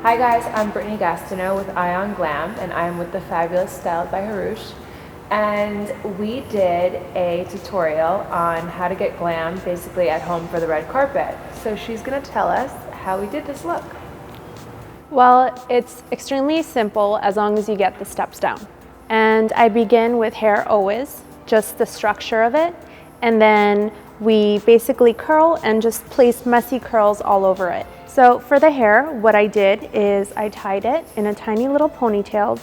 Hi guys, I'm Brittany Gastineau with Eye On Glam, and I'm with the fabulous Styled by Hrush. And we did a tutorial on how to get glam basically at home for the red carpet. So she's gonna tell us how we did this look. Well, it's extremely simple as long as you get the steps down. And I begin with hair always, just the structure of it. And then we basically curl and just place messy curls all over it. So for the hair, what I did is I tied it in a tiny little ponytail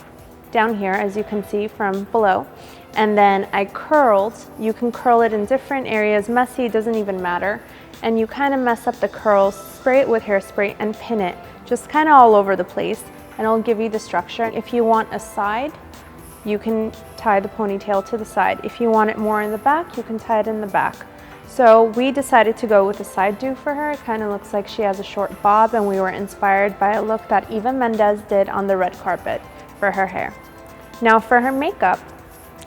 down here, as you can see from below. And then I curled. You can curl it in different areas. Messy, doesn't even matter. And you kind of mess up the curls, spray it with hairspray and pin it just kind of all over the place, and it'll give you the structure. If you want a side, you can tie the ponytail to the side. If you want it more in the back, you can tie it in the back. So we decided to go with a side do for her. It kind of looks like she has a short bob, and we were inspired by a look that even Mendes did on the red carpet for her hair. Now for her makeup,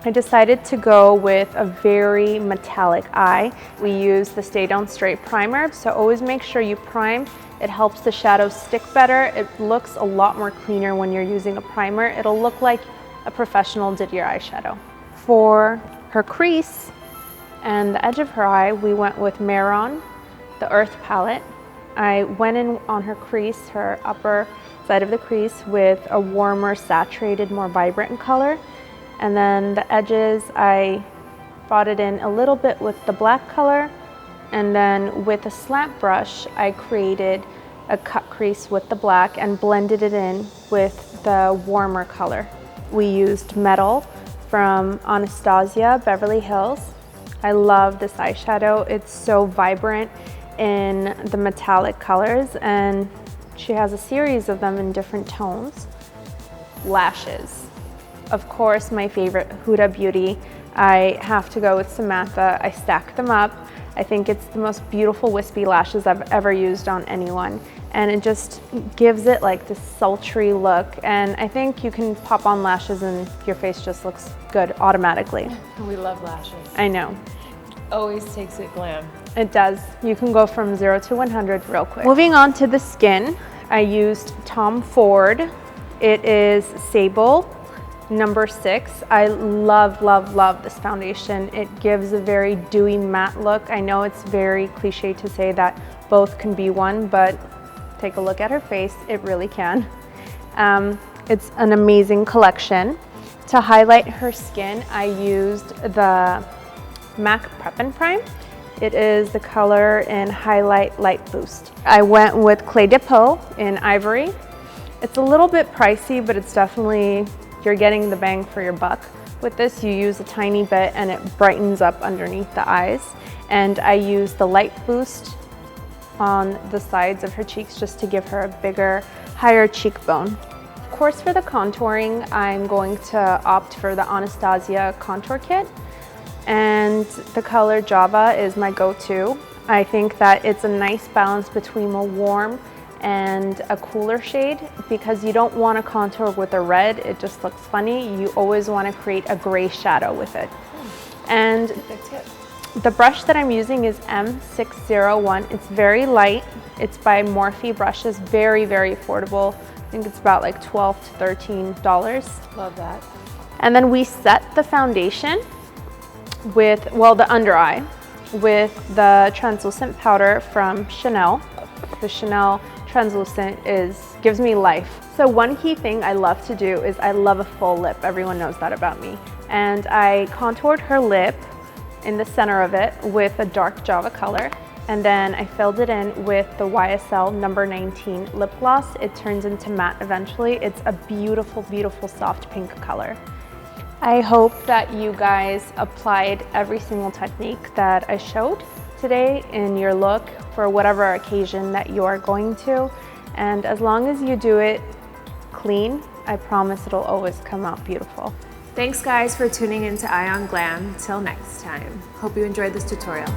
I decided to go with a very metallic eye. We use the Stay Down Straight primer, so always make sure you prime. It helps the shadows stick better. It looks a lot more cleaner when you're using a primer. It'll look like a professional did your eyeshadow. For her crease and the edge of her eye, we went with Marron, the Earth palette. I went in on her crease, her upper side of the crease, with a warmer, saturated, more vibrant color. And then the edges, I brought it in a little bit with the black color. And then with a slant brush, I created a cut crease with the black and blended it in with the warmer color. We used Metal from Anastasia, Beverly Hills. I love this eyeshadow. It's so vibrant in the metallic colors, and she has a series of them in different tones. Lashes. Of course, my favorite, Huda Beauty. I have to go with Samantha. I stack them up. I think it's the most beautiful wispy lashes I've ever used on anyone. And it just gives it like this sultry look. And I think you can pop on lashes and your face just looks good automatically. We love lashes. I know. Always takes it glam. It does. You can go from 0 to 100 real quick. Moving on to the skin, I used Tom Ford. It is Sable number 6. I love, love, love this foundation. It gives a very dewy matte look. I know it's very cliche to say that both can be one, but take a look at her face. It really can. It's an amazing collection. To highlight her skin, I used the MAC Prep and Prime. It is the color in Highlight Light Boost. I went with Clé de Peau in Ivory. It's a little bit pricey, but it's definitely, you're getting the bang for your buck. With this, you use a tiny bit and it brightens up underneath the eyes. And I use the Light Boost on the sides of her cheeks just to give her a bigger, higher cheekbone. Of course, for the contouring, I'm going to opt for the Anastasia contour kit. And the color Java is my go-to. I think that it's a nice balance between a warm and a cooler shade, because you don't want to contour with a red, it just looks funny. You always want to create a gray shadow with it. And the brush that I'm using is M601. It's very light. It's by Morphe Brushes, very, very affordable. I think it's about like $12 to $13. Love that. And then we set the foundation with, well, the under eye, with the translucent powder from Chanel. The Chanel translucent gives me life. So one key thing I love to do is I love a full lip. Everyone knows that about me. And I contoured her lip in the center of it with a dark Java color. And then I filled it in with the YSL number 19 lip gloss. It turns into matte eventually. It's a beautiful, beautiful soft pink color. I hope that you guys applied every single technique that I showed today in your look for whatever occasion that you are going to. And as long as you do it clean, I promise it'll always come out beautiful. thanks guys for tuning in to Eye On Glam. Till next time. Hope you enjoyed this tutorial.